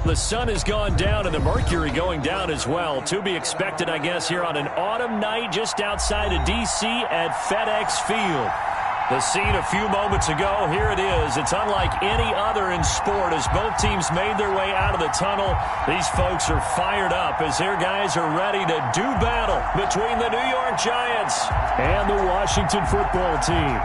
The sun has gone down and the mercury going down as well. To be expected, I guess, here on an autumn night just outside of D.C. at FedEx Field. The scene a few moments ago, here it is. It's unlike any other in sport as both teams made their way out of the tunnel. These folks are fired up as their guys are ready to do battle between the New York Giants and the Washington football team.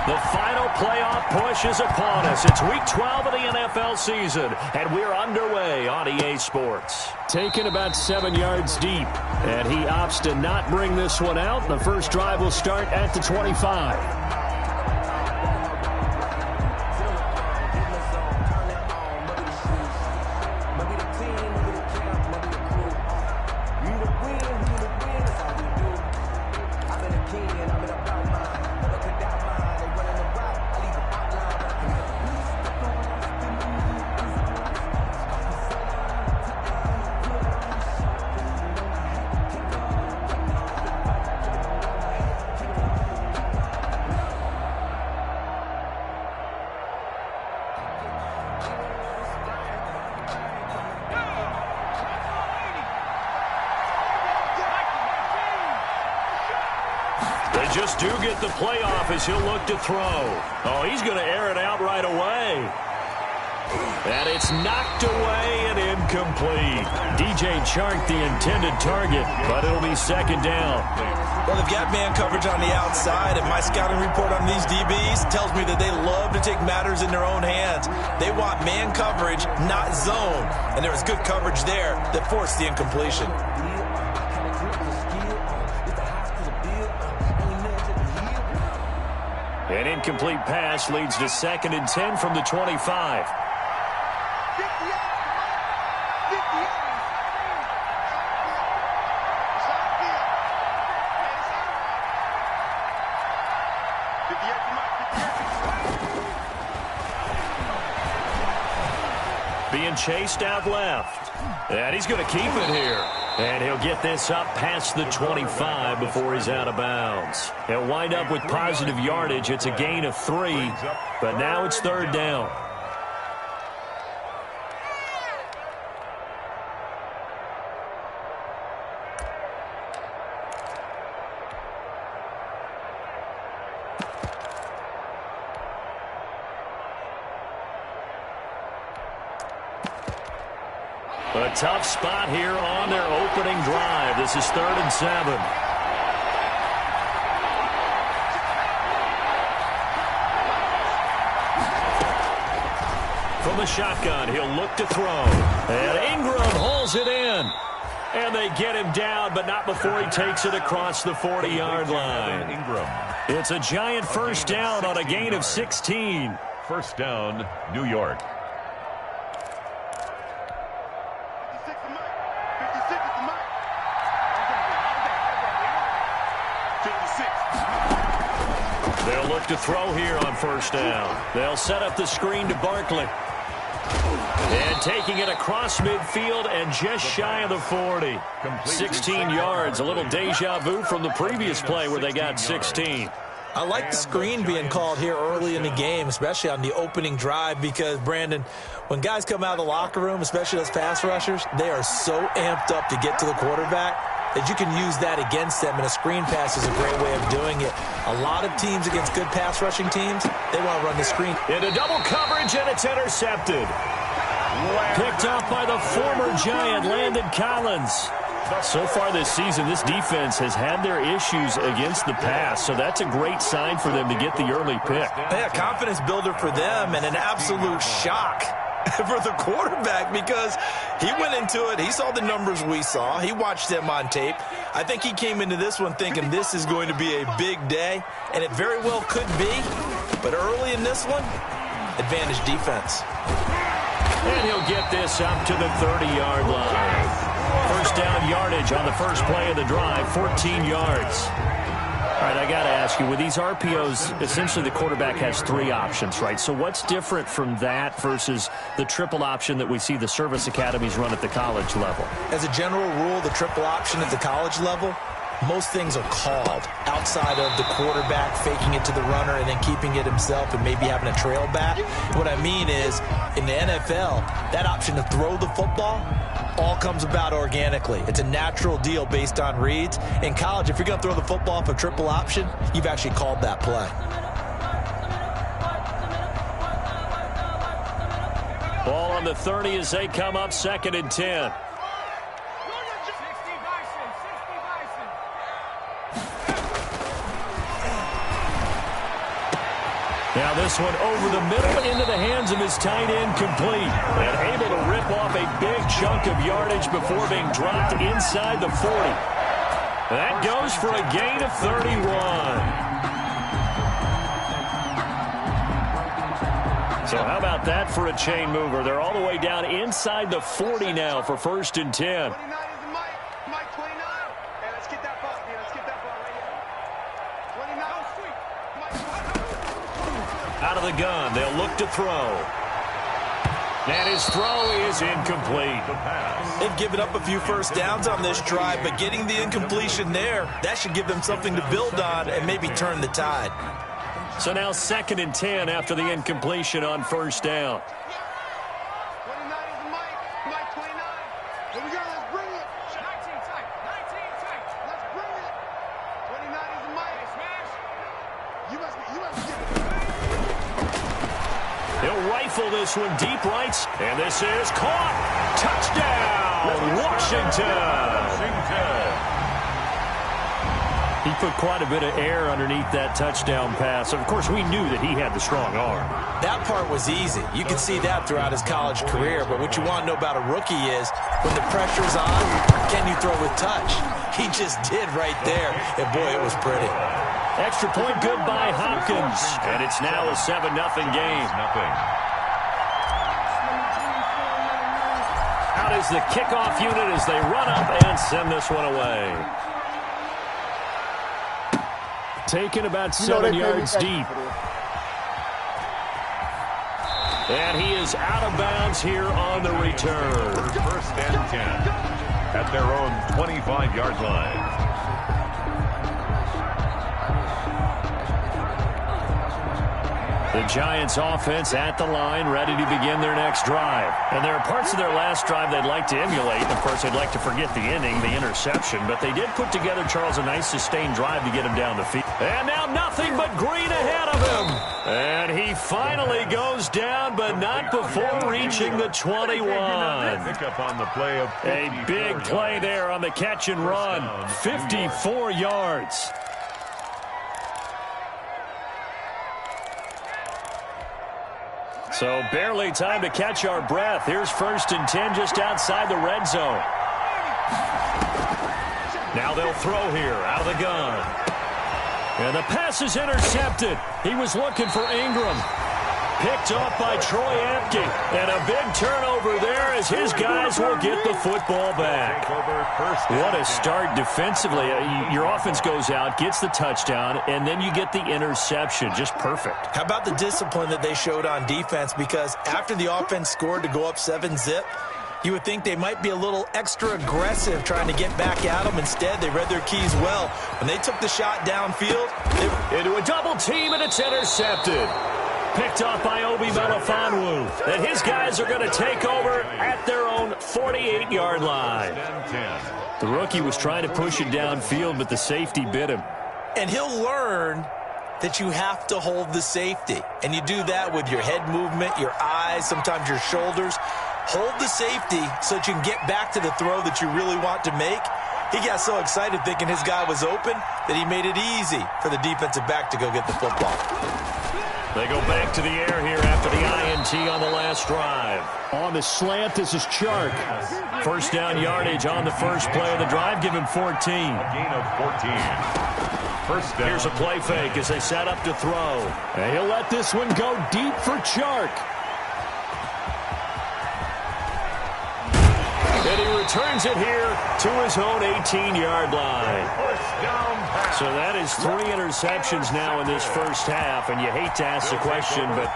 The final playoff push is upon us. It's Week 12 of the NFL season, and we're underway on EA Sports. Taken about 7 yards deep, and he opts to not bring this one out. The first drive will start at the 25. Just do get the playoff as he'll look to throw. Oh, he's going to air it out right away. And it's knocked away and incomplete. DJ Chark the intended target, but it'll be second down. Well, they've got man coverage on the outside, and my scouting report on these DBs tells me that they love to take matters in their own hands. They want man coverage, not zone. And there was good coverage there that forced the incompletion. An incomplete pass leads to 2nd and 10 from the 25. Being chased out left. And he's going to keep it here. And he'll get this up past the 25 before he's out of bounds. He'll wind up with positive yardage. It's a gain of 3, but now it's 3rd down. A tough spot here on their opening drive. This is 3rd and 7. From the shotgun, he'll look to throw. And Ingram hauls it in. And they get him down, but not before he takes it across the 40-yard line. It's a Giant first down on a gain of 16. First down, New York. They'll look to throw here on first down. They'll set up the screen to Barkley. And taking it across midfield and just shy of the 40. 16 yards, a little deja vu from the previous play where they got 16. I like the screen being called here early in the game, especially on the opening drive, because, Brandon, when guys come out of the locker room, especially those pass rushers, they are so amped up to get to the quarterback that you can use that against them, and a screen pass is a great way of doing it. A lot of teams against good pass rushing teams, they want to run the screen. Into double coverage, and it's intercepted. Picked off by the former Giant, Landon Collins. So far this season, this defense has had their issues against the pass, so that's a great sign for them to get the early pick. Yeah, confidence builder for them, and an absolute shock for the quarterback, because he went into it, he saw the numbers we saw, he watched them on tape. I think he came into this one thinking this is going to be a big day, and it very well could be, but early in this one, advantage defense. And he'll get this up to the 30-yard line. First down yardage on the first play of the drive, 14 yards. All right, I got to ask you, with these RPOs, essentially the quarterback has 3 options, right? So what's different from that versus the triple option that we see the service academies run at the college level? As a general rule, the triple option at the college level most things are called outside of the quarterback faking it to the runner and then keeping it himself and maybe having a trail back. What I mean is, in the NFL, that option to throw the football all comes about organically. It's a natural deal based on reads. In college, if you're going to throw the football for triple option, you've actually called that play. Ball on the 30 as they come up 2nd and 10. Now this one over the middle into the hands of his tight end, complete. And able to rip off a big chunk of yardage before being dropped inside the 40. That goes for a gain of 31. So how about that for a chain mover? They're all the way down inside the 40 now for 1st and 10. Out of the gun, they'll look to throw. And his throw is incomplete. They've given up a few first downs on this drive, but getting the incompletion there, that should give them something to build on and maybe turn the tide. So now 2nd and 10 after the incompletion on 1st down. He'll rifle this one deep right, and this is caught. Touchdown, Washington. He put quite a bit of air underneath that touchdown pass. Of course, we knew that he had the strong arm. That part was easy. You could see that throughout his college career. But what you want to know about a rookie is when the pressure's on, can you throw with touch? He just did right there. And, boy, it was pretty. Extra point good by Hopkins. And it's now a 7-0 game. Out is the kickoff unit as they run up and send this one away. Taken about 7 yards deep. And he is out of bounds here on the return. 1st and 10 at their own 25-yard line. The Giants offense at the line, ready to begin their next drive. And there are parts of their last drive they'd like to emulate. Of course, they'd like to forget the inning, the interception. But they did put together, Charles, a nice sustained drive to get him down the field. And now nothing but green ahead of him. And he finally goes down, but not before reaching the 21. Pick up on the play of a big play there on the catch and run. 54 yards. So barely time to catch our breath. Here's 1st and 10 just outside the red zone. Now they'll throw here out of the gun. And the pass is intercepted. He was looking for Ingram. Picked off by Troy Apke. And a big turnover there as his guys will get the football back. What a start defensively. Your offense goes out, gets the touchdown, and then you get the interception. Just perfect. How about the discipline that they showed on defense? Because after the offense scored to go up 7-zip, you would think they might be a little extra aggressive trying to get back at them. Instead, they read their keys well. When they took the shot downfield, into a double team, and it's intercepted. Picked off by Obi Melifonwu. And his guys are going to take over at their own 48-yard line. The rookie was trying to push it downfield, but the safety bit him. And he'll learn that you have to hold the safety. And you do that with your head movement, your eyes, sometimes your shoulders. Hold the safety so that you can get back to the throw that you really want to make. He got so excited thinking his guy was open that he made it easy for the defensive back to go get the football. They go back to the air here after the INT on the last drive. On the slant, this is Chark. 1st down yardage on the first play of the drive. Give him 14. A gain of 14. 1st down. Here's a play fake as they set up to throw. And he'll let this one go deep for Chark. And he returns it here to his own 18-yard line. So that is 3 interceptions now in this first half, and you hate to ask the question, but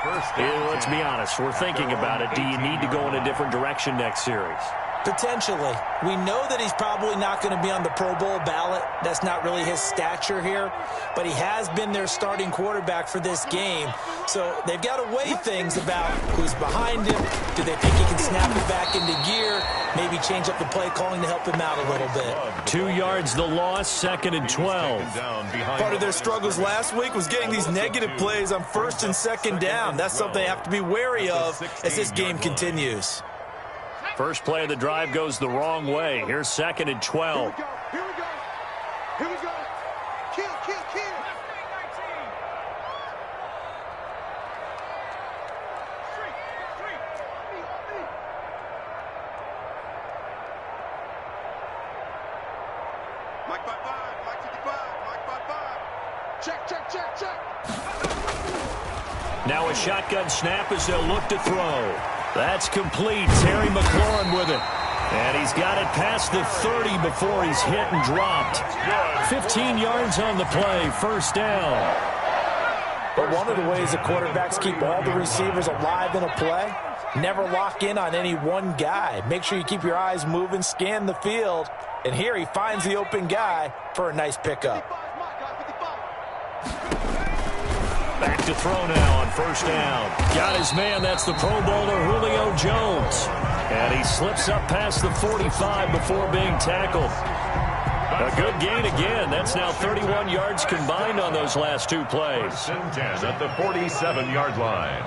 let's be honest, we're thinking about it. Do you need to go in a different direction next series? Potentially. We know that he's probably not going to be on the Pro Bowl ballot. That's not really his stature here. But he has been their starting quarterback for this game. So they've got to weigh things about who's behind him. Do they think he can snap it back into gear? Maybe change up the play calling to help him out a little bit. 2 yards the loss, 2nd and 12. Part of their struggles last week was getting these negative plays on 1st and 2nd down. That's something they have to be wary of as this game continues. First play of the drive goes the wrong way. Here's 2nd and 12. Here we go. Here we go. Kill. Mike by 5. Mike 55. Mike by 5. Check. Now a shotgun snap as they'll look to throw. That's complete. Terry McLaurin with it. And he's got it past the 30 before he's hit and dropped. 15 yards on the play. First down. But one of the ways the quarterbacks keep all the receivers alive in a play, never lock in on any one guy. Make sure you keep your eyes moving, scan the field. And here he finds the open guy for a nice pickup. Back to throw now on first down. Got his man. That's the Pro Bowler Julio Jones. And he slips up past the 45 before being tackled. A good gain again. That's now 31 yards combined on those last 2 plays. 10 at the 47-yard line.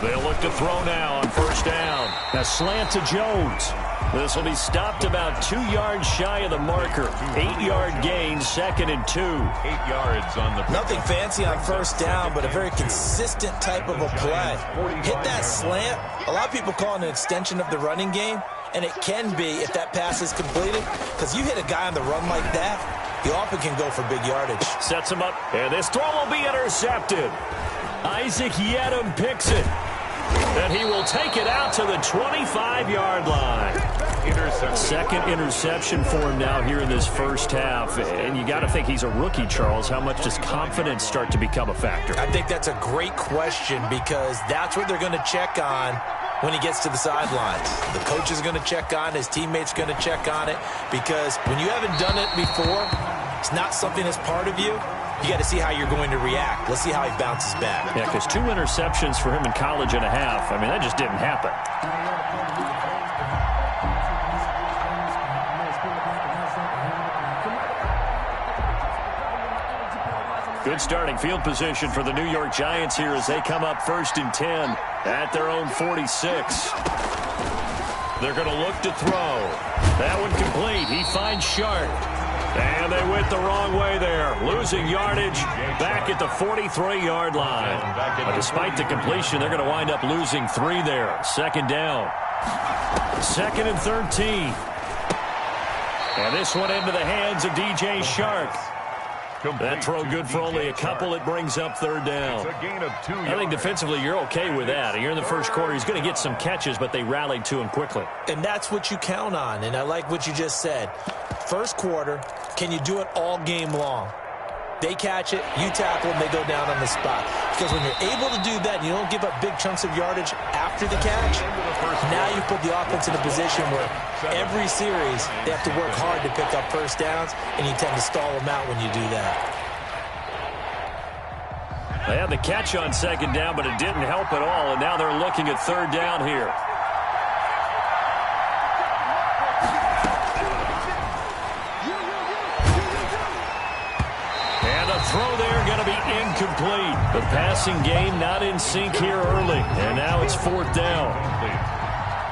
They'll look to throw now on first down. A slant to Jones. This will be stopped about 2 yards shy of the marker. 8-yard gain, 2nd and 2. 8 yards on the... Nothing fancy on first down, but a very consistent type of a play. Hit that slant. A lot of people call it an extension of the running game, and it can be if that pass is completed, because you hit a guy on the run like that, he often can go for big yardage. Sets him up, and this throw will be intercepted. Isaac Yedem picks it. And he will take it out to the 25-yard line. Second interception for him now here in this first half. And you got to think he's a rookie, Charles. How much does confidence start to become a factor? I think that's a great question because that's what they're going to check on when he gets to the sidelines. The coach is going to check on it. His teammates are going to check on it because when you haven't done it before, it's not something that's part of you. You got to see how you're going to react. Let's see how he bounces back. Yeah, because 2 interceptions for him in college and a half. I mean, that just didn't happen. Good starting field position for the New York Giants here as they come up 1st and 10 at their own 46. They're going to look to throw. That one complete. He finds Sharp. And they went the wrong way there. Losing yardage back at the 43-yard line. But despite the completion, they're going to wind up losing 3 there. 2nd down. 2nd and 13. And this one into the hands of DJ Shark. That throw good for only a couple. It brings up 3rd down. I think defensively you're okay with that. Here in the first quarter, he's going to get some catches, but they rallied to him quickly. And that's what you count on, and I like what you just said. First quarter, can you do it all game long? They catch it, you tackle them, they go down on the spot. Because when you're able to do that and you don't give up big chunks of yardage after the catch, now you put the offense in a position where every series they have to work hard to pick up first downs, and you tend to stall them out when you do that. They had the catch on 2nd down, but it didn't help at all, and now they're looking at 3rd down here. Throw there going to be incomplete. The passing game not in sync here early. And now it's 4th down.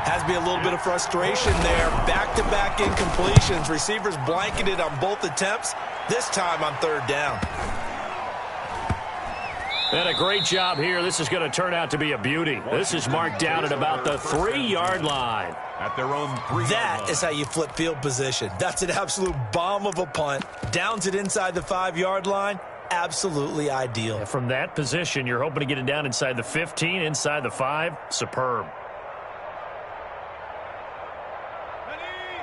Has to be a little bit of frustration there. Back-to-back incompletions. Receivers blanketed on both attempts. This time on 3rd down. And a great job here. This is going to turn out to be a beauty. This is marked down at about the 3-yard line. At their own 3-yard That is how you flip field position. That's an absolute bomb of a punt. Downs it inside the 5-yard line. Absolutely ideal. From that position, you're hoping to get it down inside the 15, inside the 5. Superb.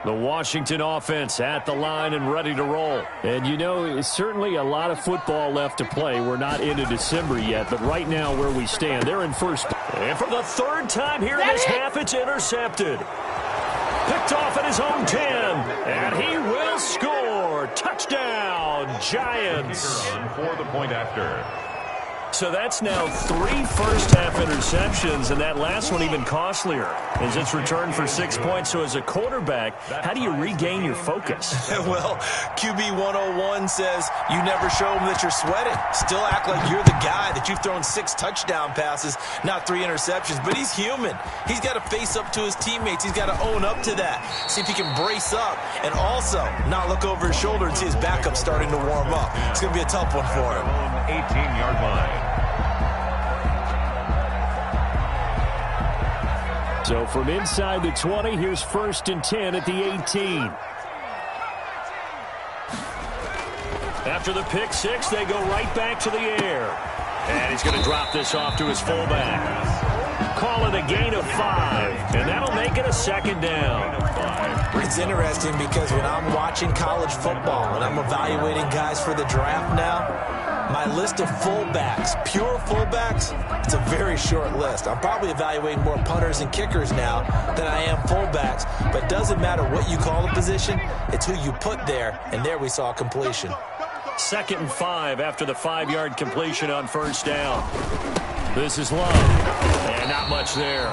The Washington offense at the line and ready to roll. And you know, certainly a lot of football left to play. We're not into December yet, but right now where we stand, they're in first. And for the third time here in this half, it's intercepted. Picked off at his own 10. And he will score. Touchdown, Giants. For the point after. So that's now 3 first-half interceptions, and that last one even costlier as it's returned for 6 points. So as a quarterback, how do you regain your focus? Well, QB 101 says you never show them that you're sweating. Still act like you're the guy, that you've thrown 6 touchdown passes, not 3 interceptions. But he's human. He's got to face up to his teammates. He's got to own up to that. See if he can brace up and also not look over his shoulder and see his backup starting to warm up. It's going to be a tough one for him. 18-yard line. So from inside the 20, here's 1st and 10 at the 18. After the pick 6, they go right back to the air. And he's going to drop this off to his fullback. Call it a gain of 5, and that'll make it a 2nd down. It's interesting because when I'm watching college football and I'm evaluating guys for the draft now, my list of fullbacks, pure fullbacks, it's a very short list. I'm probably evaluating more punters and kickers now than I am fullbacks, but it doesn't matter what you call the position, it's who you put there, and there we saw completion. 2nd and 5 after the 5-yard completion on 1st down. This is Love, and not much there.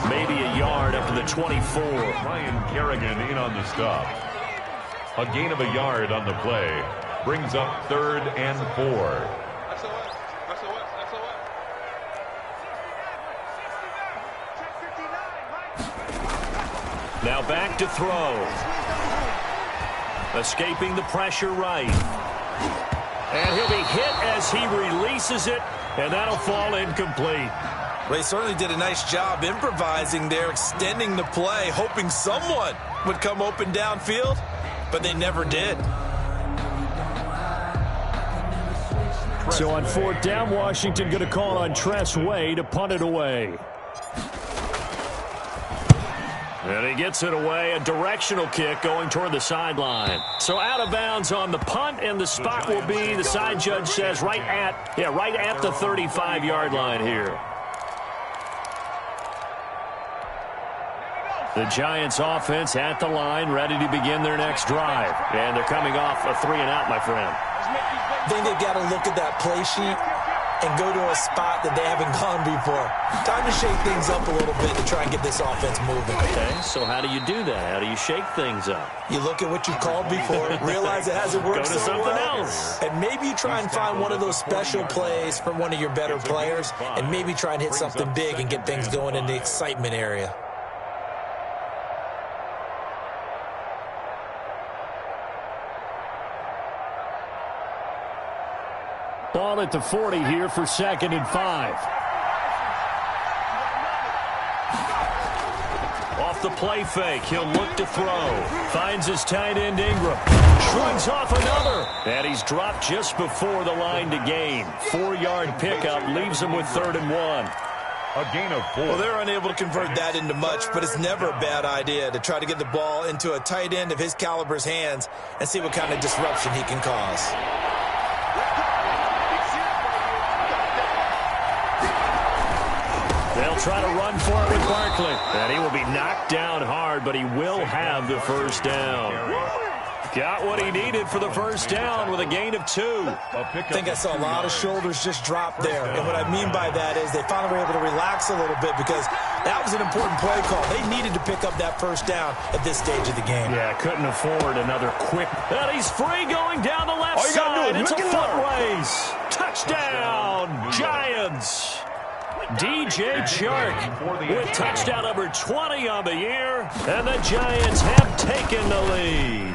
Maybe a yard up to the 24. Ryan Kerrigan in on the stop. A gain of a yard on the play. Brings up 3rd and 4. Now back to throw. Escaping the pressure right. And he'll be hit as he releases it, and that'll fall incomplete. Well, he certainly did a nice job improvising there, extending the play, hoping someone would come open downfield, but they never did. So on 4th down, Washington going to call on Tress Way to punt it away. And he gets it away, a directional kick going toward the sideline. So out of bounds on the punt, and the spot will be, the side judge says, right at the 35-yard line here. The Giants offense at the line, ready to begin their next drive. And they're coming off a 3-and-out, my friend. I think they've got to look at that play sheet and go to a spot that they haven't gone before. Time to shake things up a little bit to try and get this offense moving. Okay, so how do you do that? How do you shake things up? You look at what you've called before, realize it hasn't worked Go to so something well, else. and maybe you try and find one of those special plays from one of your better players, and maybe try and hit something big and get things going in the excitement area. Ball at the 40 here for 2nd and 5. Off the play fake, he'll look to throw. Finds his tight end Ingram. Shrugs off another. And he's dropped just before the line to gain. 4-yard pickup leaves him with 3rd and 1. A gain of 4. Well, they're unable to convert that into much, but it's never a bad idea to try to get the ball into a tight end of his caliber's hands and see what kind of disruption he can cause. They'll try to run for it with Barkley. And he will be knocked down hard, but he will have the 1st down. Got what he needed for the 1st down with a gain of 2. I think I saw a lot of shoulders just drop there. And what I mean by that is they finally were able to relax a little bit because that was an important play call. They needed to pick up that 1st down at this stage of the game. Yeah, couldn't afford another quick. And he's free going down the left side. It's a foot race. Touchdown, Giants. DJ Chark with touchdown number 20 on the year. And the Giants have taken the lead.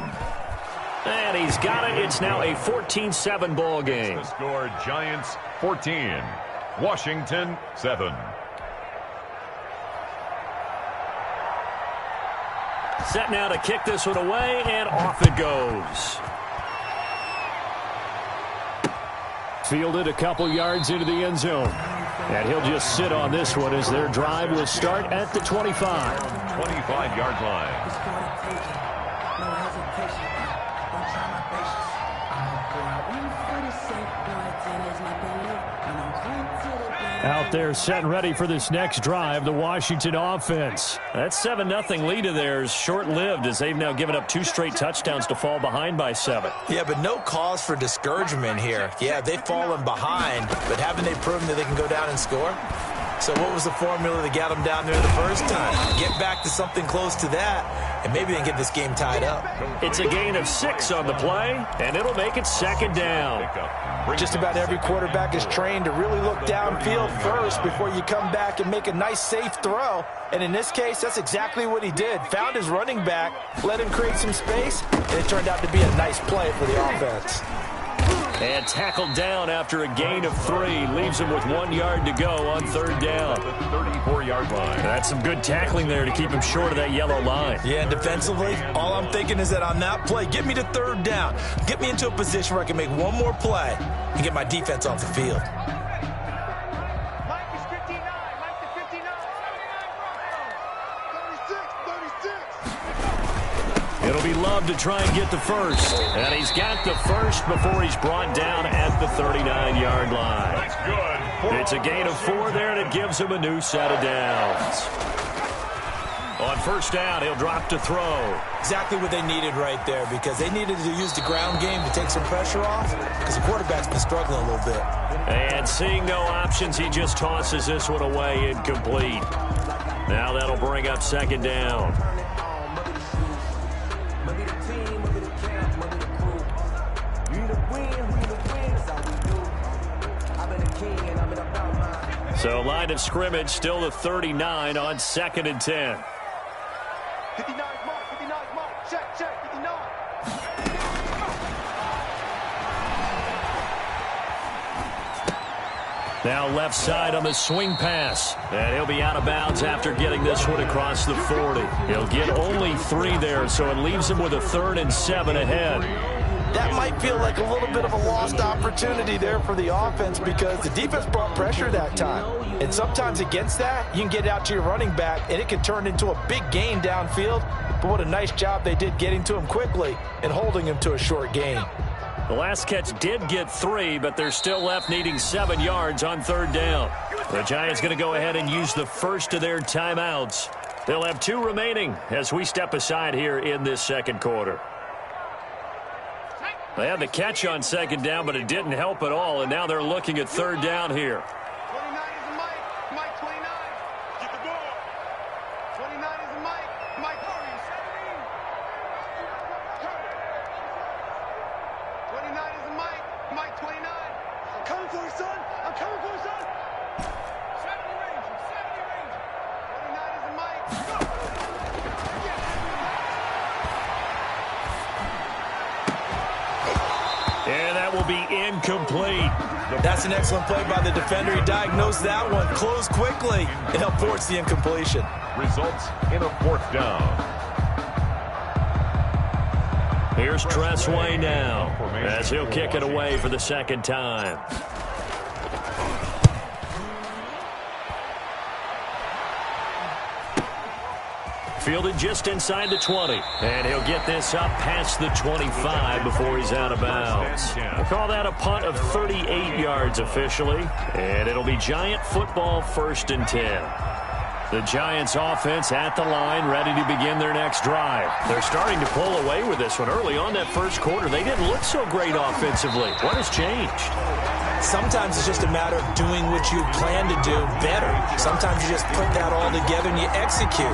And he's got it. It's now a 14-7 ball game. The score, Giants 14, Washington 7. Set now to kick this one away, and off it goes. Fielded a couple yards into the end zone. And he'll just sit on this one as their drive will start at the 25. 25-yard line. Out there set and ready for this next drive, the Washington offense. That 7-0 lead of theirs short-lived as they've now given up 2 straight touchdowns to fall behind by 7. Yeah, but no cause for discouragement here. Yeah, they've fallen behind, but haven't they proven that they can go down and score? So what was the formula that got them down there the first time? Get back to something close to that, and maybe they can get this game tied up. It's a gain of 6 on the play, and it'll make it 2nd down. Just about every quarterback is trained to really look downfield first before you come back and make a nice, safe throw. And in this case, that's exactly what he did. Found his running back, let him create some space, and it turned out to be a nice play for the offense. And tackled down after a gain of 3. Leaves him with 1 yard to go on 3rd down. 34-yard line. That's some good tackling there to keep him short of that yellow line. Yeah, and defensively, all I'm thinking is that on that play, get me to 3rd down. Get me into a position where I can make one more play and get my defense off the field. Mike is 59. Mike is 59. 36. It'll be Love to try and get the first. And he's got the first before he's brought down at the 39-yard line. That's good. It's a gain of 4 there, and it gives him a new set of downs. On 1st down, he'll drop to throw. Exactly what they needed right there, because they needed to use the ground game to take some pressure off, because the quarterback's been struggling a little bit. And seeing no options, he just tosses this one away incomplete. Now that'll bring up 2nd down. So line of scrimmage still the 39 on 2nd and 10. 59 mark. 59 mark. Check. 59. Now left side on the swing pass. And he'll be out of bounds after getting this one across the 40. He'll get only 3 there, so it leaves him with a 3rd and 7 ahead. That might feel like a little bit of a lost opportunity there for the offense, because the defense brought pressure that time. And sometimes against that, you can get out to your running back, and it can turn into a big gain downfield. But what a nice job they did getting to him quickly and holding him to a short gain. The last catch did get 3, but they're still left needing 7 yards on 3rd down. The Giants going to go ahead and use the first of their timeouts. They'll have 2 remaining as we step aside here in this 2nd quarter. They had the catch on 2nd down, but it didn't help at all, and now they're looking at 3rd down here. 29 is a Mike. Mike 29. Get the ball. 29 is a Mike. Mike hurries. 29 is a Mike. Mike 29. I'm coming for you, son. I'm coming for you, son. 70 Ranger. 29 is a Mike. Go. And that will be incomplete. That's an excellent play by the defender. He diagnosed that one, closed quickly, and helped force the incompletion. Results in a 4th down. Here's Tressway now as he'll kick it away for the 2nd time. Fielded just inside the 20. And he'll get this up past the 25 before he's out of bounds. We'll call that a punt of 38 yards officially. And it'll be Giant football 1st and 10. The Giants offense at the line, ready to begin their next drive. They're starting to pull away with this one. Early on that 1st quarter, they didn't look so great offensively. What has changed? Sometimes it's just a matter of doing what you plan to do better. Sometimes you just put that all together and you execute.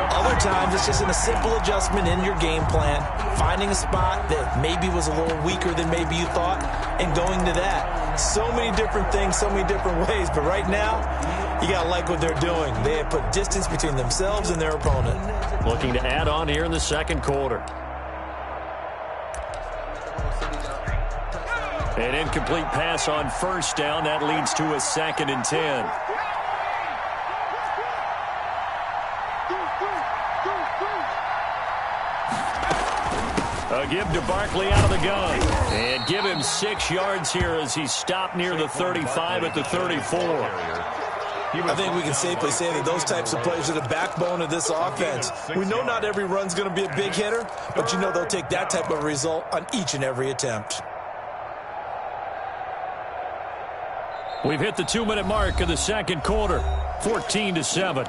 Other times it's just a simple adjustment in your game plan, finding a spot that maybe was a little weaker than maybe you thought, and going to that. So many different things, so many different ways, but right now, you got to like what they're doing. They have put distance between themselves and their opponent. Looking to add on here in the 2nd quarter. An incomplete pass on 1st down. That leads to a 2nd and 10. A give to Barkley out of the gun. And give him 6 yards here as he's stopped near the 35 at the 34. I think we can safely say that those types of plays are the backbone of this offense. We know not every run's going to be a big hitter, but you know they'll take that type of result on each and every attempt. We've hit the 2-minute mark of the second quarter, 14-7.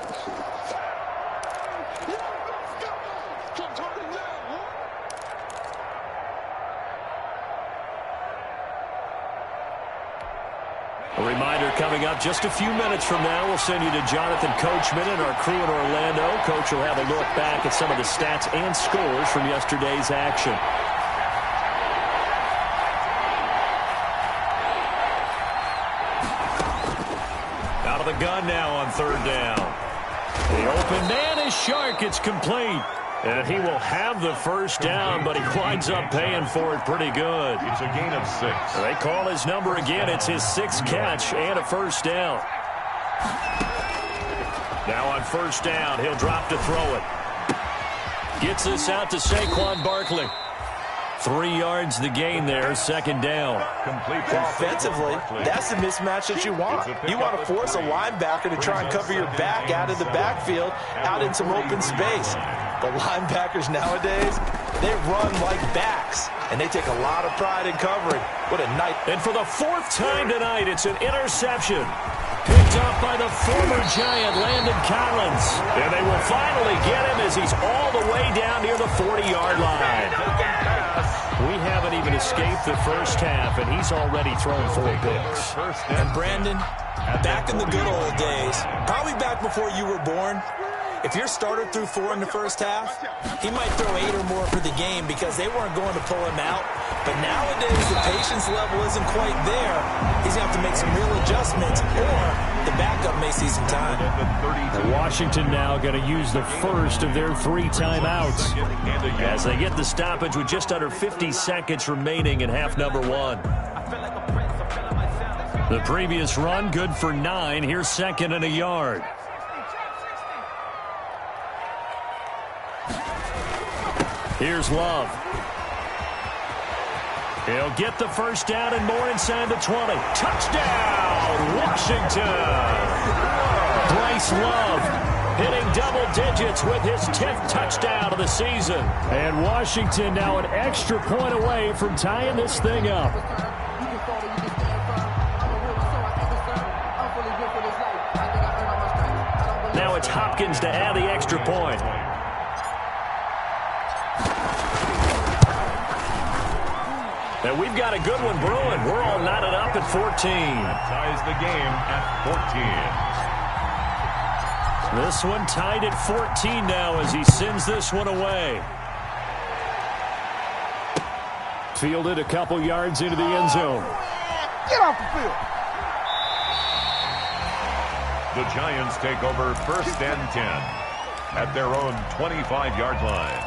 A reminder coming up just a few minutes from now. We'll send you to Jonathan Coachman and our crew in Orlando. Coach will have a look back at some of the stats and scores from yesterday's action. Out of the gun now on third down. The open man is Shark. It's complete. And he will have the first down, but he winds up paying for it pretty good. It's a gain of 6. They call his number again. It's his 6th catch and a first down. Now on first down, he'll drop to throw it. Gets this out to Saquon Barkley. 3 yards the gain there, second down. Offensively, that's the mismatch that you want. You want to force a linebacker to try and cover your back out of the backfield, out in some open space. The linebackers nowadays, they run like backs, and they take a lot of pride in covering. What a night. And for the 4th time tonight, it's an interception. Picked up by the former Giant, Landon Collins. And they will finally get him as he's all the way down near the 40-yard line. We haven't even escaped the first half, and he's already thrown 4 picks. And Brandon, back in the good old days, probably back before you were born, if your starter threw 4 in the first half, he might throw 8 or more for the game because they weren't going to pull him out. But nowadays, the patience level isn't quite there. He's going to have to make some real adjustments, or the backup may see some time. And Washington now going to use the first of their 3 timeouts as they get the stoppage with just under 50 seconds remaining in half number 1. The previous run, good for 9. Here's 2nd and a yard. Here's Love. He'll get the first down and more inside the 20. Touchdown, Washington! Bryce Love hitting double digits with his 10th touchdown of the season. And Washington now an extra point away from tying this thing up. Now it's Hopkins to add the extra point. And we've got a good one brewing. We're all knotted up at 14. That ties the game at 14. This one tied at 14 now as he sends this one away. Fielded a couple yards into the end zone. Get off the field. The Giants take over 1st and 10 at their own 25-yard line.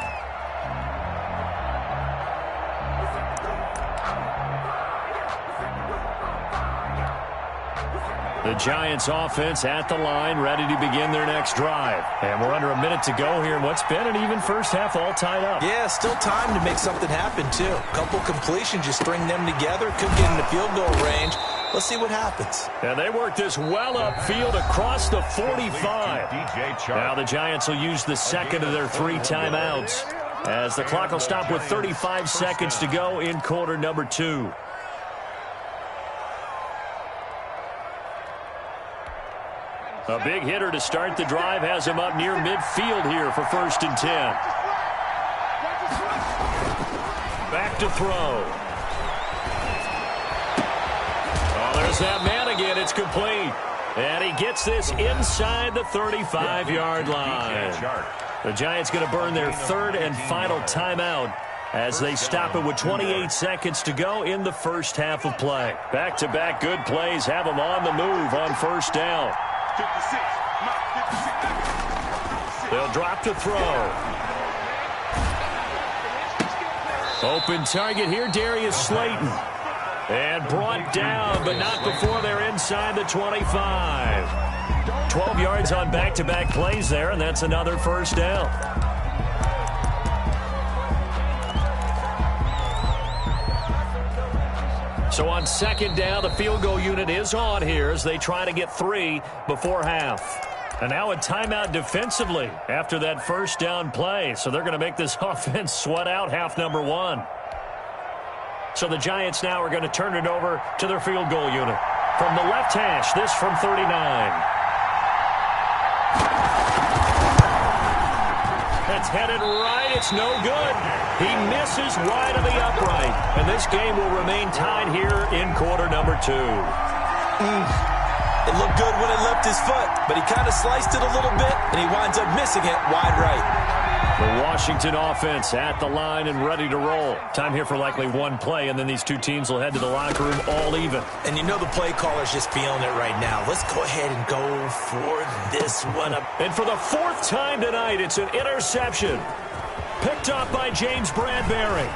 The Giants offense at the line, ready to begin their next drive. And we're under a minute to go here in what's been an even first half, all tied up. Yeah, still time to make something happen, too. A couple completions, you string them together, could get into field goal range. Let's see what happens. And they work this well upfield across the 45. Now the Giants will use the 2nd of their 3 timeouts as the clock will stop with 35 seconds to go in quarter number 2. A big hitter to start the drive has him up near midfield here for 1st and 10. Back to throw. Oh, there's that man again. It's complete. And he gets this inside the 35-yard line. The Giants going to burn their 3rd and final timeout as they stop it with 28 seconds to go in the first half of play. Back-to-back good plays have them on the move on 1st down. 56. They'll drop to throw. Open target here, Darius Slayton. And brought down, but not before they're inside the 25. 12 yards on back-to-back plays there, and that's another first down. So on 2nd down, the field goal unit is on here as they try to get 3 before half. And now a timeout defensively after that first down play. So they're going to make this offense sweat out half number 1. So the Giants now are going to turn it over to their field goal unit. From the left hash, this from 39. It's headed right. It's no good. He misses wide of the upright. And this game will remain tied here in quarter number 2. It looked good when it left his foot, but he kind of sliced it a little bit, and he winds up missing it wide right. The Washington offense at the line and ready to roll. Time here for likely one play, and then these two teams will head to the locker room all even. And you know the play caller's just feeling it right now. Let's go ahead and go for this one. And for the 4th time tonight, it's an interception. Picked up by James Bradbury.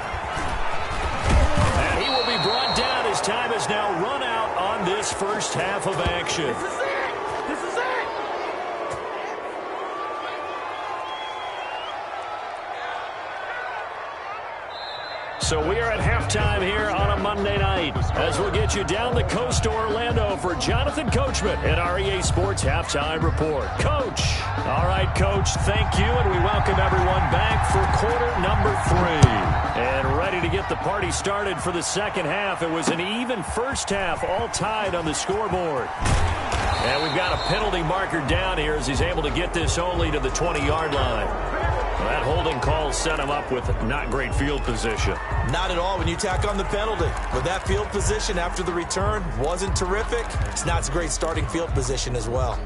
And he will be brought down. His time has now run out on this first half of action. This is it. This is it. So we are at halftime here on a Monday night as we'll get you down the coast to Orlando for Jonathan Coachman at our EA Sports Halftime Report. Coach. All right, Coach, thank you, and we welcome everyone back for quarter number 3. And ready to get the party started for the second half. It was an even first half, all tied on the scoreboard. And we've got a penalty marker down here as he's able to get this only to the 20-yard line. Well, that holding call set him up with not great field position. Not at all when you tack on the penalty. But that field position after the return wasn't terrific. It's not a great starting field position as well.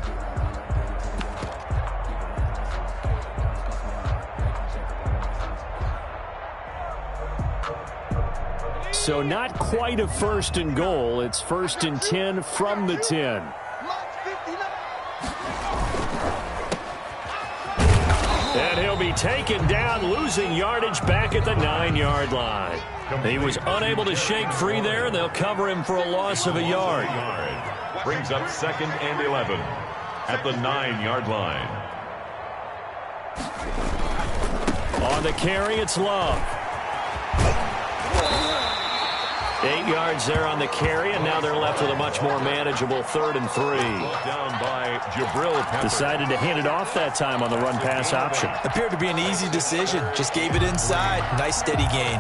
So not quite a 1st and goal. It's 1st and 10 from the 10. And he'll be taken down, losing yardage back at the 9-yard line. He was unable to shake free there, and they'll cover him for a loss of a yard. Brings up 2nd and 11 at the 9-yard line. On the carry, it's Love. 8 yards there on the carry, and now they're left with a much more manageable 3rd and 3. Down by Jabril. Decided to hand it off that time on the run-pass option. Appeared to be an easy decision. Just gave it inside. Nice steady gain.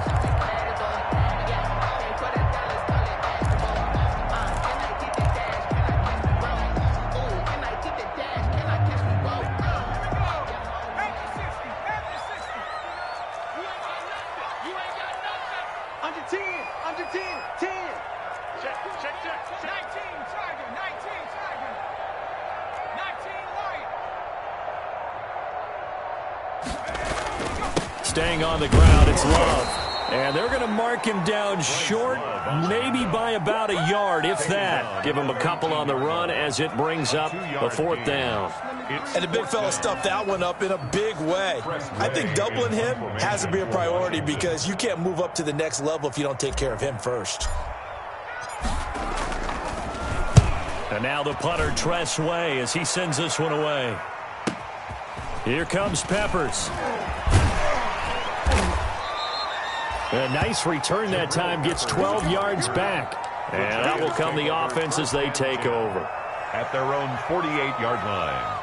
Staying on the ground, it's Love. And they're going to mark him down short, maybe by about a yard, if that. Give him a couple on the run as it brings up a 4th down. And the big fella stuffed that one up in a big way. I think doubling him has to be a priority because you can't move up to the next level if you don't take care of him first. And now the punter, Tress Way, as he sends this one away. Here comes Peppers. A nice return that time, gets 12 yards back. And that will come the offense as they take over. At their own 48-yard line.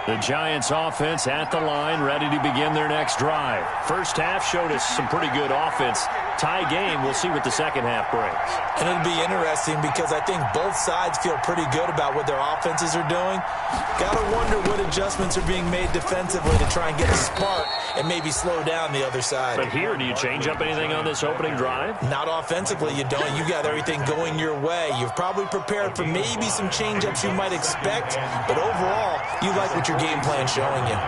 The Giants offense at the line, ready to begin their next drive. First half showed us some pretty good offense. Tie game, we'll see what the second half brings. And it'll be interesting because I think both sides feel pretty good about what their offenses are doing. Got to wonder what adjustments are being made defensively to try and get a spark and maybe slow down the other side. But here, do you change up anything on this opening drive? Not offensively, you don't. You got everything going your way. You've probably prepared for maybe some change-ups you might expect, but overall, you like what your game plan showing you.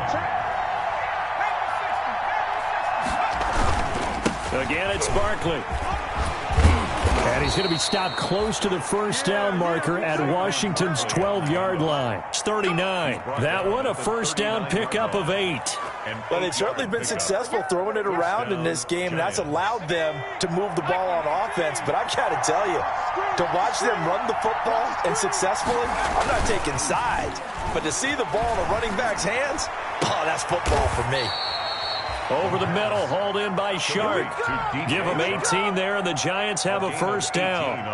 Again, it's Barkley. And he's going to be stopped close to the first down marker at Washington's 12-yard line. It's 39. That one, a first down pickup of 8. Well, they've certainly been successful throwing it around in this game, and that's allowed them to move the ball on offense. But I've got to tell you, to watch them run the football and successfully, I'm not taking sides, but to see the ball in a running back's hands, oh, that's football for me. Over the middle, hauled in by Sharp. Give him 18 there, and the Giants have a first down.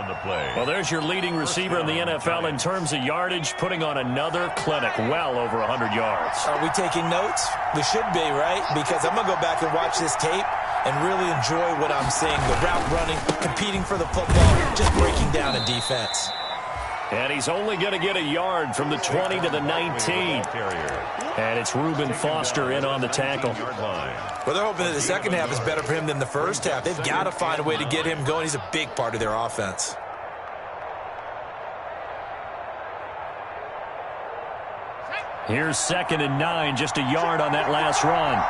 Well, there's your leading receiver in the NFL in terms of yardage, putting on another clinic, well over 100 yards. Are we taking notes? We should be, right? Because I'm going to go back and watch this tape. and really enjoy what I'm seeing. The route running, competing for the football, just breaking down in defense. And he's only going to get a yard from the 20 to the 19. And it's Reuben Foster in on the tackle. Well, they're hoping that the second half is better for him than the first half. They've got to find a way to get him going. He's a big part of their offense. Here's 2nd and 9, just a yard on that last run.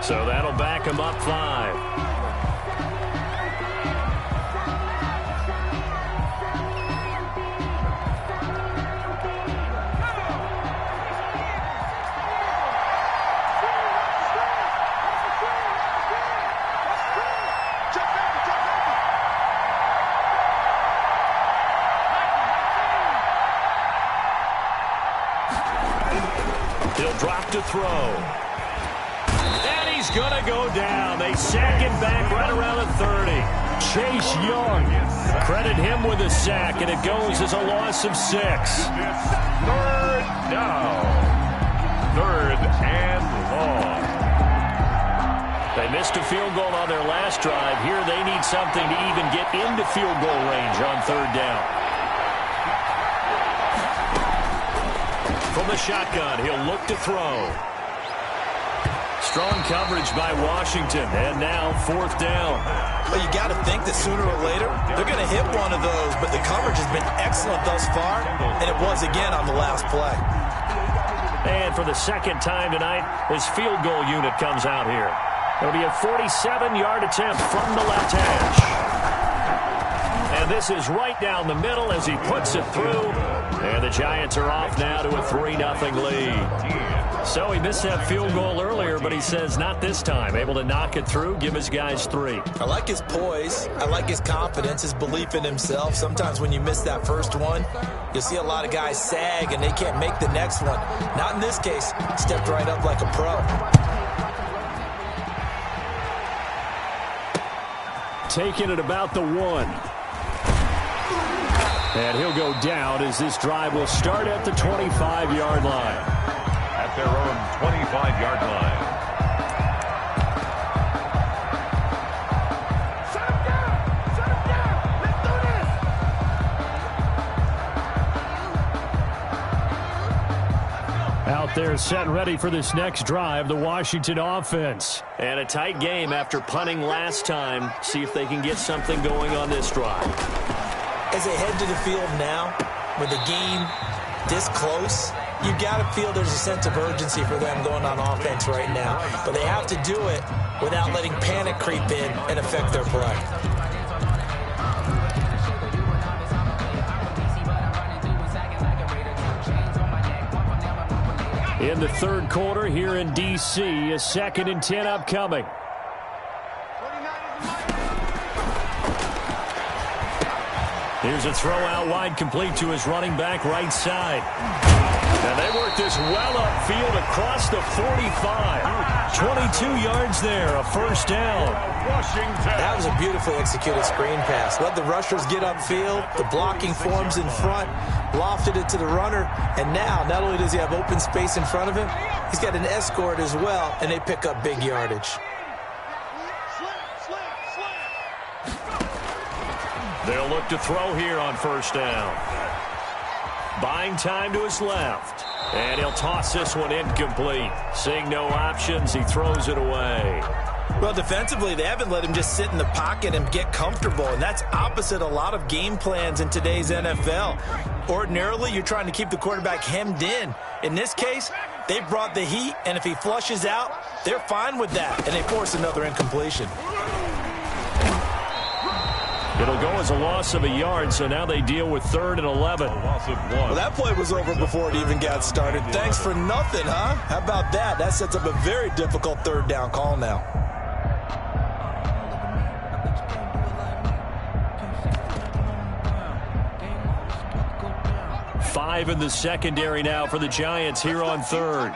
So that'll back him up 5. He'll drop to throw. And he's going to go down. They sack him back right around the 30. Chase Young. Credit him with a sack, and it goes as a loss of 6. 3rd down. 3rd and long. They missed a field goal on their last drive. Here they need something to even get into field goal range on 3rd down. From the shotgun, he'll look to throw. Strong coverage by Washington, and now 4th down. Well, you got to think that sooner or later, they're going to hit one of those, but the coverage has been excellent thus far, and it was again on the last play. And for the second time tonight, this field goal unit comes out here. It'll be a 47-yard attempt from the left hash. And this is right down the middle as he puts it through. And the Giants are off now to a 3-0 lead. So he missed that field goal earlier, but he says not this time. Able to knock it through, give his guys 3. I like his poise. I like his confidence, his belief in himself. Sometimes when you miss that first one, you'll see a lot of guys sag and they can't make the next one. Not in this case. Stepped right up like a pro. Taking it about the 1. And he'll go down as this drive will start at the 25-yard line. At their own 25-yard line. Shut him down! Shut him down! Let's do this! Out there set ready for this next drive, the Washington offense. And a tight game after punting last time. See if they can get something going on this drive. As they head to the field now, with the game this close, you've got to feel there's a sense of urgency for them going on offense right now. But they have to do it without letting panic creep in and affect their play. In the 3rd quarter here in D.C., a 2nd and 10 upcoming. Here's a throw out wide, complete to his running back right side. And they work this well upfield across the 45. 22 yards there, a 1st down. Washington. That was a beautifully executed screen pass. Let the rushers get upfield. The blocking forms in front. Lofted it to the runner. And now, not only does he have open space in front of him, he's got an escort as well, and they pick up big yardage. They'll look to throw here on 1st down. Buying time to his left. And he'll toss this one incomplete. Seeing no options, he throws it away. Well, defensively, they haven't let him just sit in the pocket and get comfortable, and that's opposite a lot of game plans in today's NFL. Ordinarily, you're trying to keep the quarterback hemmed in. In this case, they brought the heat, and if he flushes out, they're fine with that, and they force another incompletion. It'll go as a loss of a yard, so now they deal with 3rd and 11. Loss of 1. Well, that play was over before it even got started. Thanks for nothing, huh? How about that? That sets up a very difficult 3rd down call now. 5 in the secondary now for the Giants here on third.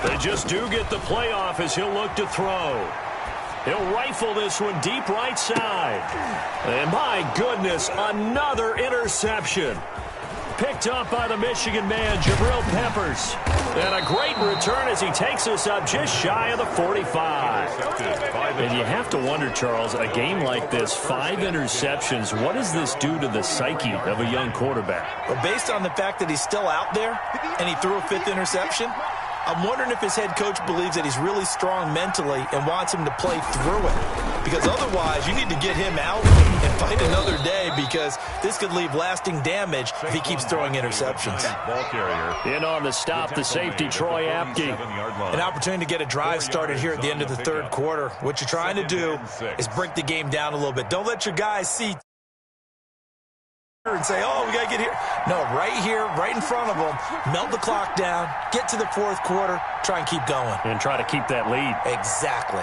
They just do get the playoff as he'll look to throw. He'll rifle this one deep right side. And my goodness, another interception. Picked up by the Michigan man, Jabril Peppers. And a great return as he takes us up just shy of the 45. And you have to wonder, Charles, a game like this, 5 interceptions, what does this do to the psyche of a young quarterback? Well, based on the fact that he's still out there and he threw a 5th interception, I'm wondering if his head coach believes that he's really strong mentally and wants him to play through it. Because otherwise, you need to get him out and fight another day, because this could leave lasting damage if he keeps throwing interceptions. In on the stop, the safety, Troy Apke. An opportunity to get a drive started here at the end of the third quarter. What you're trying to do is break the game down a little bit. Don't let your guys see and say, oh, we got to get here. No, right here, right in front of them, melt the clock down, get to the fourth quarter, try and keep going. And try to keep that lead. Exactly.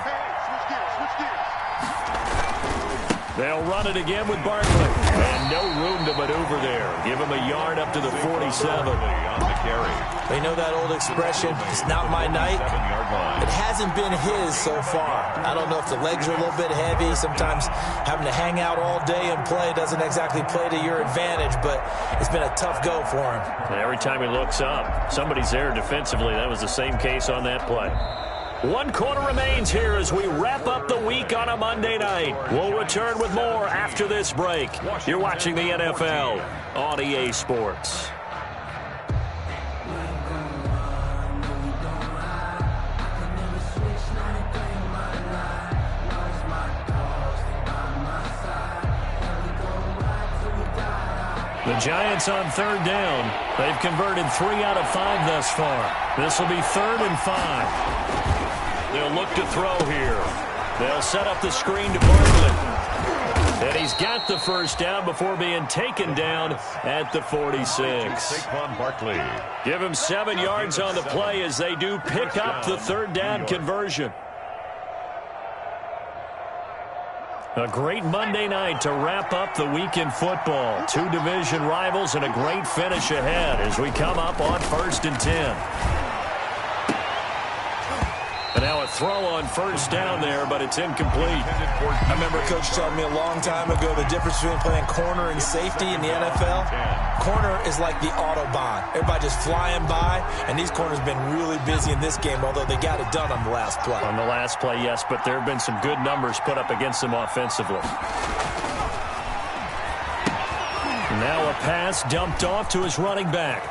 They'll run it again with Barkley. And no room to maneuver there. Give him a yard up to the 47. They know that old expression, it's not my night. It hasn't been his so far. I don't know if the legs are a little bit heavy. Sometimes having to hang out all day and play doesn't exactly play to your advantage, but it's been a tough go for him. And every time he looks up, somebody's there defensively. That was the same case on that play. 1 quarter remains here as we wrap up the week on a Monday night. We'll return with more after this break. You're watching the NFL on EA Sports. The Giants on third down. They've converted 3 out of 5 thus far. This will be 3rd and 5. They'll look to throw here. They'll set up the screen to Barkley. And he's got the first down before being taken down at the 46. Give him 7 yards on the play as they do pick up the 3rd down conversion. A great Monday night to wrap up the week in football. 2 division rivals and a great finish ahead as we come up on 1st and 10. And now a throw on first down there, but it's incomplete. I remember Coach telling me a long time ago the difference between playing corner and safety in the NFL. Corner is like the Autobahn. Everybody just flying by, and these corners have been really busy in this game, although they got it done on the last play. On the last play, yes, but there have been some good numbers put up against them offensively. Now a pass dumped off to his running back.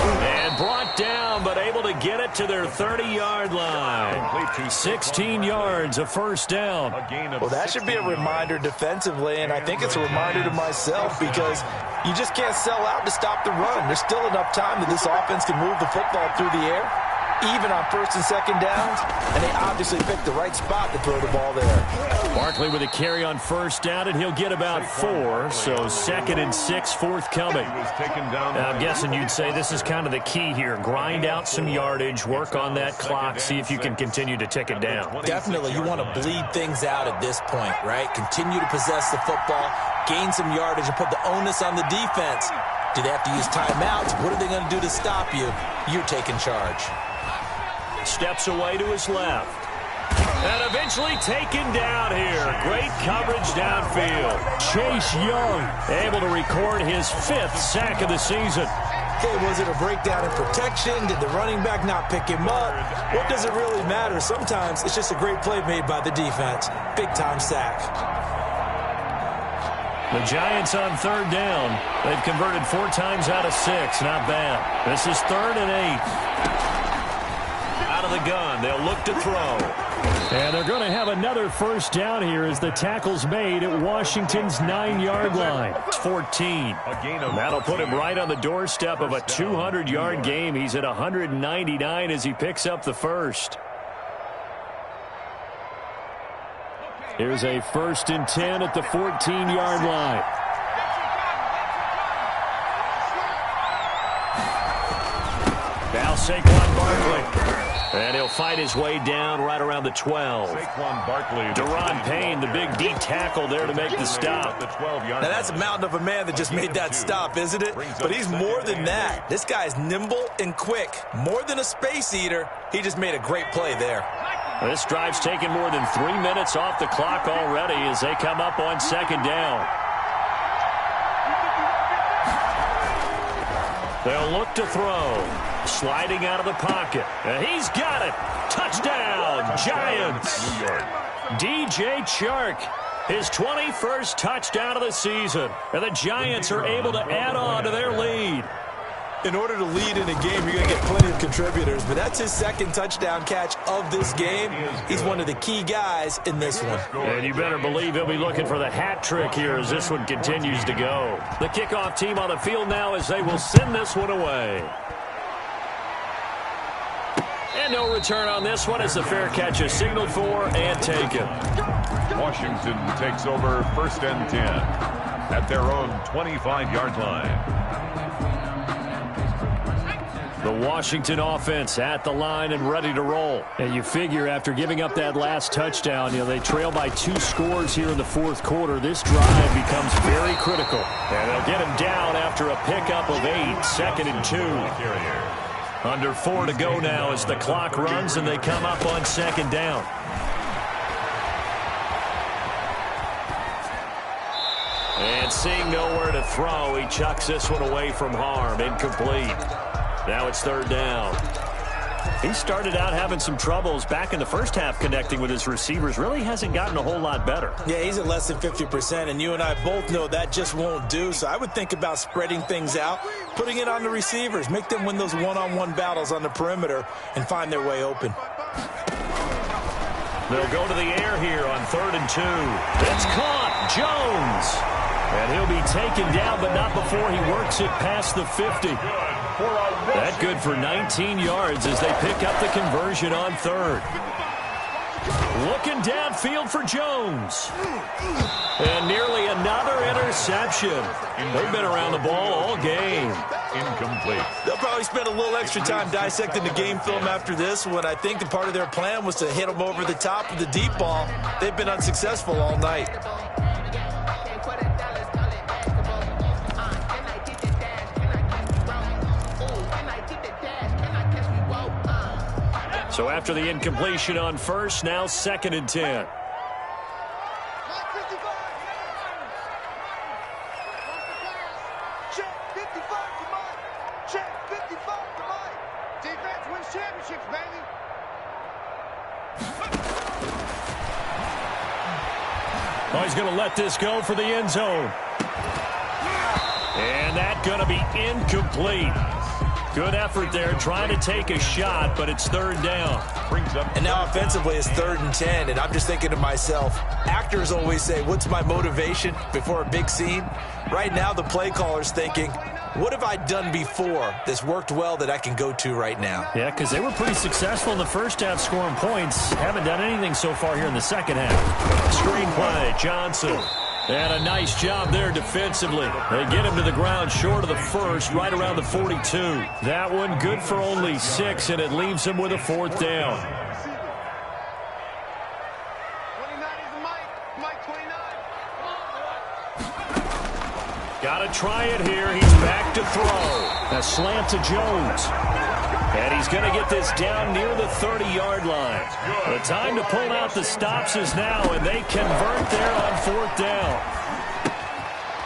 And brought down, but able to get it to their 30-yard line. 16 yards, a first down. Well, that should be a reminder defensively, and I think it's a reminder to myself, because you just can't sell out to stop the run. There's still enough time that this offense can move the football through the air, even on 1st and 2nd downs, and they obviously picked the right spot to throw the ball there. Barkley with a carry on first down, and he'll get about 4, so 2nd and 6 forthcoming. Now, I'm guessing you'd say this is kind of the key here. Grind out some yardage, work on that clock, see if you can continue to tick it down. Definitely, you want to bleed things out at this point, right? Continue to possess the football, gain some yardage, and put the onus on the defense. Do they have to use timeouts? What are they going to do to stop you? You're taking charge. Steps away to his left. And eventually taken down here. Great coverage downfield. Chase Young able to record his 5th sack of the season. Okay, was it a breakdown in protection? Did the running back not pick him up? What does it really matter? Sometimes it's just a great play made by the defense. Big-time sack. The Giants on 3rd down. They've converted 4 times out of 6. Not bad. This is 3rd and 8. Out of the gun. They'll look to throw. And they're going to have another first down here as the tackle's made at Washington's 9-yard line. It's 14. That'll put him right on the doorstep of a 200-yard game. He's at 199 as he picks up the first. Here's a 1st and 10 at the 14-yard line. Now Saquon Barkley. And he'll fight his way down right around the 12. Saquon Barkley. Deron Payne, the big D tackle there to make the stop. Now that's a mountain of a man that just made that stop, isn't it? But he's more than that. This guy's nimble and quick. More than a space eater. He just made a great play there. This drive's taken more than 3 minutes off the clock already as they come up on 2nd down. They'll look to throw. Sliding out of the pocket. And he's got it. Touchdown, Giants. New York. DJ Chark, his 21st touchdown of the season. And the Giants are able to add on to their lead. In order to lead in a game, you're going to get plenty of contributors, but that's his 2nd touchdown catch of this game. He's one of the key guys in this one. And you better believe he'll be looking for the hat trick here as this one continues to go. The kickoff team on the field now as they will send this one away. And no return on this one as the fair catch is signaled for and taken. Washington takes over 1st and 10 at their own 25-yard line. The Washington offense at the line and ready to roll. And you figure after giving up that last touchdown, they trail by 2 scores here in the 4th quarter. This drive becomes very critical. And they'll get him down after a pickup of 8, 2nd and 2. Under 4 to go now as the clock runs and they come up on 2nd down. And seeing nowhere to throw, he chucks this one away from harm. Incomplete. Now it's 3rd down. He started out having some troubles back in the first half connecting with his receivers. Really hasn't gotten a whole lot better. Yeah, he's at less than 50%, and you and I both know that just won't do. So I would think about spreading things out, putting it on the receivers, make them win those one-on-one battles on the perimeter and find their way open. They'll go to the air here on 3rd and 2. It's caught. Jones. And he'll be taken down, but not before he works it past the 50. That good for 19 yards as they pick up the conversion on 3rd. Looking downfield for Jones. And nearly another interception. They've been around the ball all game. Incomplete. They'll probably spend a little extra time dissecting the game film after this one. I think the part of their plan was to hit them over the top of the deep ball. They've been unsuccessful all night. So after the incompletion on 1st, now 2nd and 10. Check 55 to Mike. Check 55 to Mike. Defense wins championships, baby. Oh, he's going to let this go for the end zone. And that's going to be incomplete. Good effort there, trying to take a shot, but it's 3rd down. And now offensively it's 3rd and 10, and I'm just thinking to myself, actors always say, what's my motivation before a big scene? Right now the play caller's thinking, what have I done before that's worked well that I can go to right now? Yeah, because they were pretty successful in the first half scoring points. Haven't done anything so far here in the second half. Screenplay, Johnson. And a nice job there defensively. They get him to the ground short of the 1st, right around the 42. That one good for only 6, and it leaves him with a 4th down. 29 is Mike. Mike 29. Got to try it here. He's back to throw. A slant to Jones. And he's going to get this down near the 30-yard line. The time to pull out the stops is now, and they convert there on 4th down.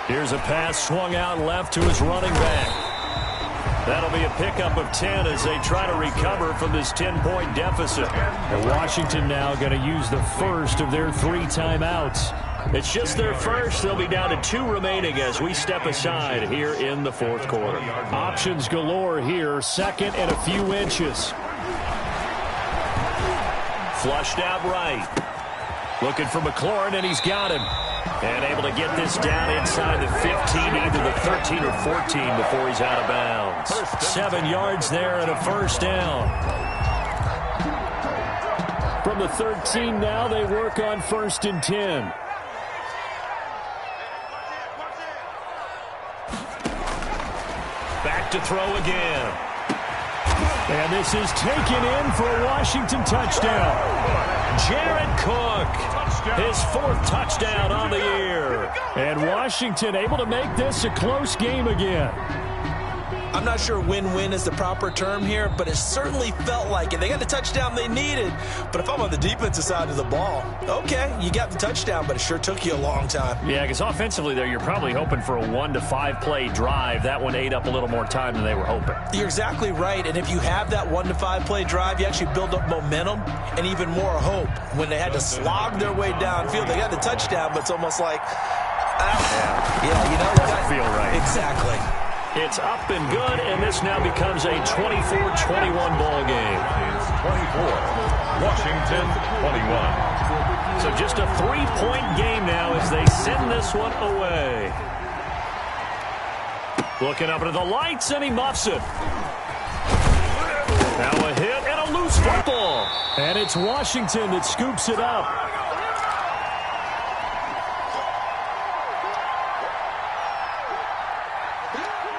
Here's a pass swung out left to his running back. That'll be a pickup of 10 as they try to recover from this 10-point deficit. And Washington now going to use the first of their 3 timeouts. It's just their first. They'll be down to 2 remaining as we step aside here in the 4th quarter. Options galore here. 2nd and a few inches. Flushed out right. Looking for McLaurin, and he's got him. And able to get this down inside the 15, either the 13 or 14 before he's out of bounds. 7 yards there and a 1st down. From the 13 now, they work on 1st and 10. Back to throw again. And this is taken in for a Washington touchdown. Jared Cook, his 4th touchdown on the year. And Washington able to make this a close game again. I'm not sure win-win is the proper term here, but it certainly felt like it. They got the touchdown they needed, but if I'm on the defensive side of the ball, okay, you got the touchdown, but it sure took you a long time. Yeah, because offensively there, you're probably hoping for a 1 to 5 play drive. That one ate up a little more time than they were hoping. You're exactly right, and if you have that 1 to 5 play drive, you actually build up momentum and even more hope. When they had to slog their way downfield, they got the touchdown, but it's almost like, you know, doesn't feel right. Exactly. It's up and good, and this now becomes a 24-21 ball game. 24, Washington 21. So just a 3-point game now as they send this one away. Looking up into the lights, and he muffs it. Now a hit and a loose football. And it's Washington that scoops it up.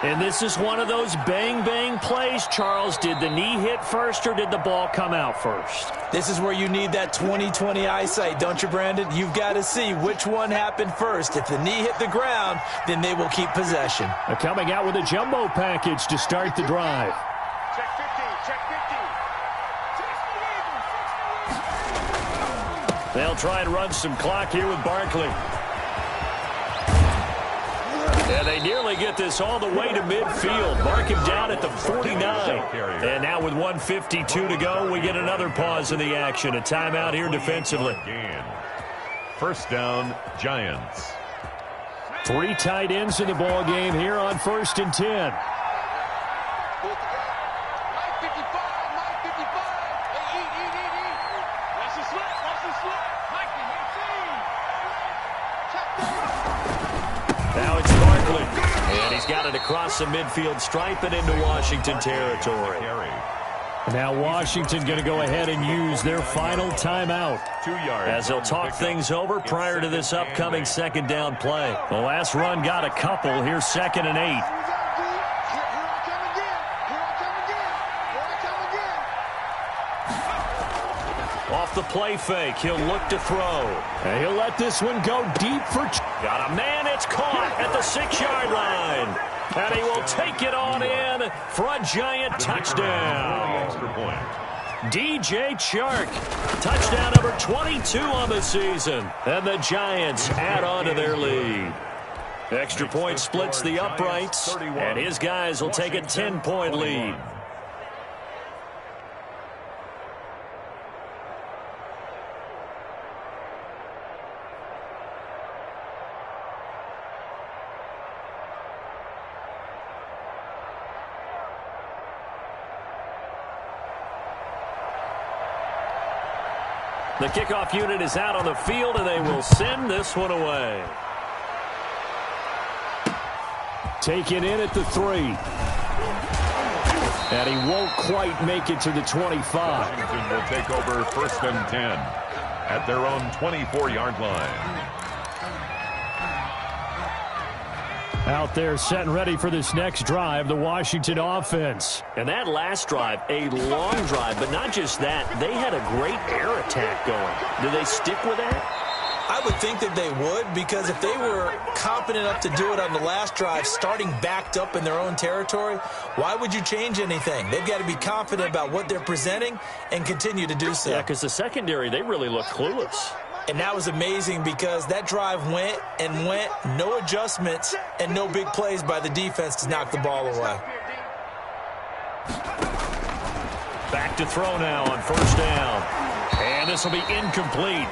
And this is one of those bang-bang plays, Charles. Did the knee hit first or did the ball come out first? This is where you need that 20/20 eyesight, don't you, Brandon? You've got to see which one happened first. If the knee hit the ground, then they will keep possession. They're coming out with a jumbo package to start the drive. Check 50, check 50. They'll try and run some clock here with Barkley. And they nearly get this all the way to midfield. Mark him down at the 49. And now with 1:52 to go, we get another pause in the action. A timeout here defensively. First down, Giants. 3 tight ends in the ball game here on 1st and 10. Now it's Barkley. And he's got it across the midfield stripe and into Washington territory. Now Washington going to go ahead and use their final timeout 2 yards as they'll talk things over prior to this upcoming 2nd down play. The last run got a couple. Here's 2nd and 8. Off the play fake, he'll look to throw. And he'll let this one go deep for... Got a man, it's caught at the 6-yard line. And he will take it on in for a Giant touchdown. Extra point. DJ Chark, touchdown number 22 on the season. And the Giants add on to their lead. Extra point splits the uprights, and his guys will take a 10-point lead. The kickoff unit is out on the field, and they will send this one away. Taken in at the 3. And he won't quite make it to the 25. Washington will take over 1st and 10 at their own 24-yard line. Out there set and ready for this next drive, the Washington offense. And that last drive, a long drive, but not just that. They had a great air attack going. Do they stick with that? I would think that they would, because if they were confident enough to do it on the last drive, starting backed up in their own territory, why would you change anything? They've got to be confident about what they're presenting and continue to do so. Yeah, because the secondary, they really look clueless. And that was amazing because that drive went and went, no adjustments, and no big plays by the defense to knock the ball away. Back to throw now on 1st down. And this will be incomplete.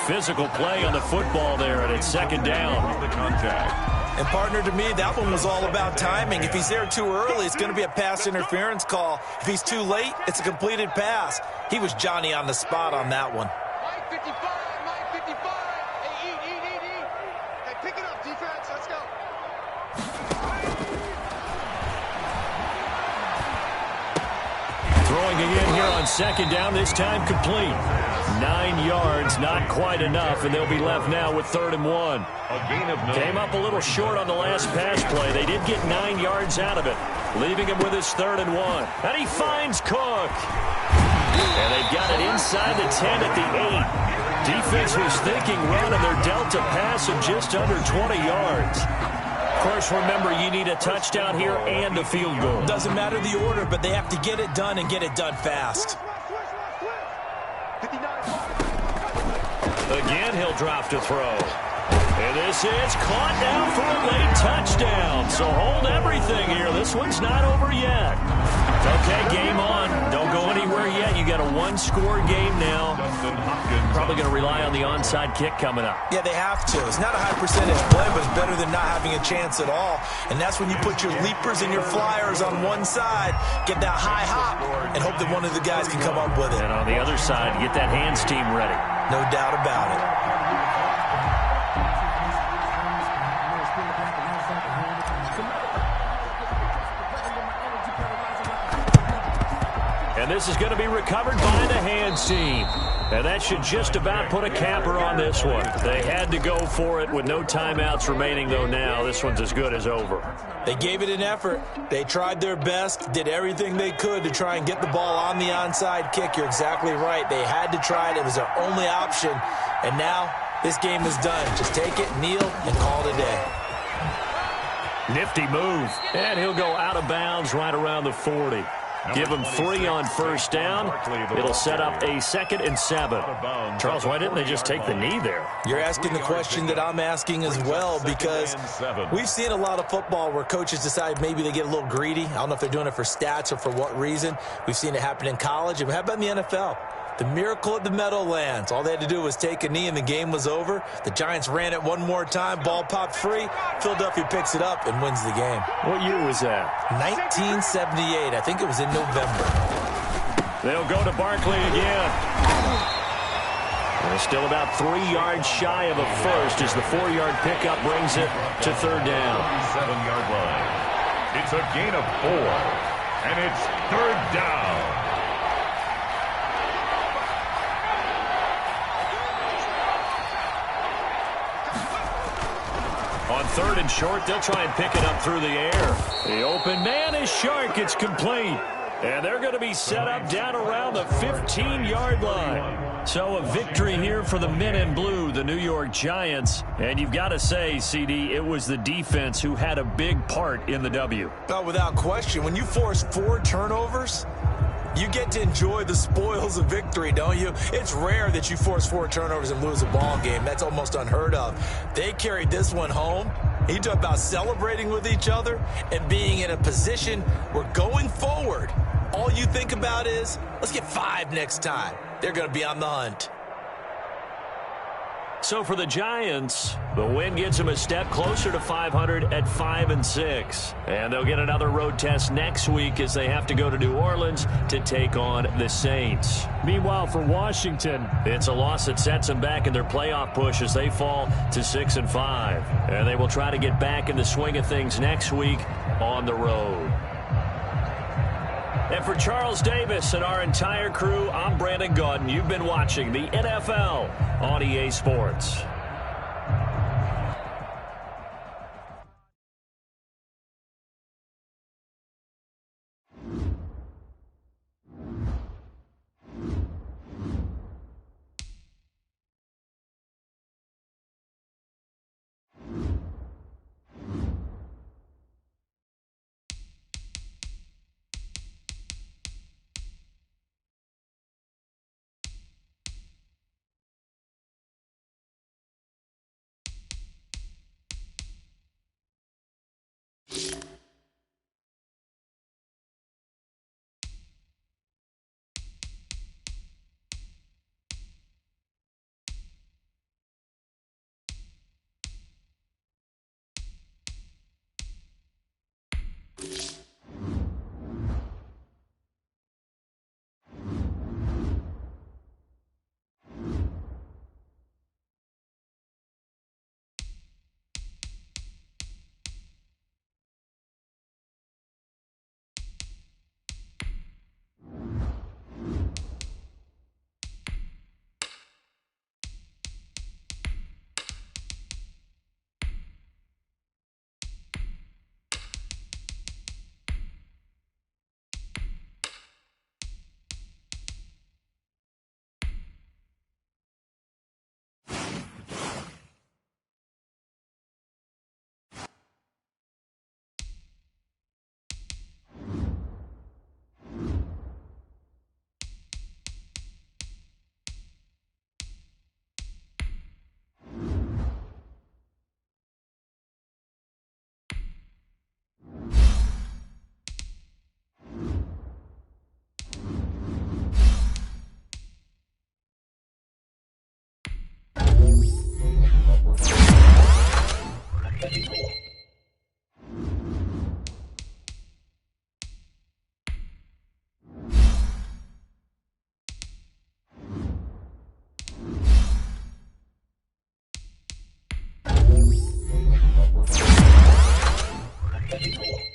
Physical play on the football there, and it's 2nd down. The contact. And partner, to me, that one was all about timing. If he's there too early, it's going to be a pass interference call. If he's too late, it's a completed pass. He was Johnny on the spot on that one. Mike 55, Mike 55. Hey, eat. Hey, pick it up, defense. Let's go. Throwing again here on 2nd down, this time complete. 9 yards, not quite enough, and they'll be left now with 3rd and 1. A gain of 9. Came up a little short on the last pass play. They did get 9 yards out of it, leaving him with his 3rd and 1. And he finds Cook. And they've got it inside the 10 at the 8. Defense was thinking run, and they're dealt a pass of just under 20 yards. Of course, remember, you need a touchdown here and a field goal. Doesn't matter the order, but they have to get it done and get it done fast. Again, he'll drop to throw. And this is caught down for a late touchdown. So hold everything here. This one's not over yet. Okay, game on. Don't go anywhere yet. You got a one-score game now. Probably going to rely on the onside kick coming up. Yeah, they have to. It's not a high percentage play, but it's better than not having a chance at all. And that's when you put your leapers and your flyers on one side, get that high hop, and hope that one of the guys can come up with it. And on the other side, get that hands team ready. No doubt about it. And this is going to be recovered by the hands team. And that should just about put a capper on this one. They had to go for it with no timeouts remaining, though, now. This one's as good as over. They gave it an effort. They tried their best, did everything they could to try and get the ball on the onside kick. You're exactly right. They had to try it. It was their only option. And now this game is done. Just take it, kneel, and call it a day. Nifty move. And he'll go out of bounds right around the 40. Give him 3 on first down. It'll set up a 2nd and 7. Charles, why didn't they just take the knee there? You're asking the question that I'm asking as well, because we've seen a lot of football where coaches decide maybe they get a little greedy. I don't know if they're doing it for stats or for what reason. We've seen it happen in college. And how about in the NFL? The miracle at the Meadowlands. All they had to do was take a knee and the game was over. The Giants ran it one more time. Ball popped free. Philadelphia picks it up and wins the game. What year was that? 1978. I think it was in November. They'll go to Barkley again. They're still about 3 yards shy of a first as the 4-yard pickup brings it to 3rd down. 7-yard line. It's a gain of 4. And it's 3rd down. On 3rd and short, they'll try and pick it up through the air. The open man is Shark. It's complete. And they're going to be set up down around the 15-yard line. So a victory here for the men in blue, the New York Giants. And you've got to say, CD, it was the defense who had a big part in the W. Oh, without question. When you force 4 turnovers, you get to enjoy the spoils of victory, don't you? It's rare that you force 4 turnovers and lose a ball game. That's almost unheard of. They carried this one home. You talk about celebrating with each other and being in a position where going forward, all you think about is, let's get 5 next time. They're going to be on the hunt. So for the Giants, the win gets them a step closer to 500 at 5-6. And they'll get another road test next week as they have to go to New Orleans to take on the Saints. Meanwhile, for Washington, it's a loss that sets them back in their playoff push as they fall to 6-5. And they will try to get back in the swing of things next week on the road. And for Charles Davis and our entire crew, I'm Brandon Gaudin. You've been watching the NFL on EA Sports. it.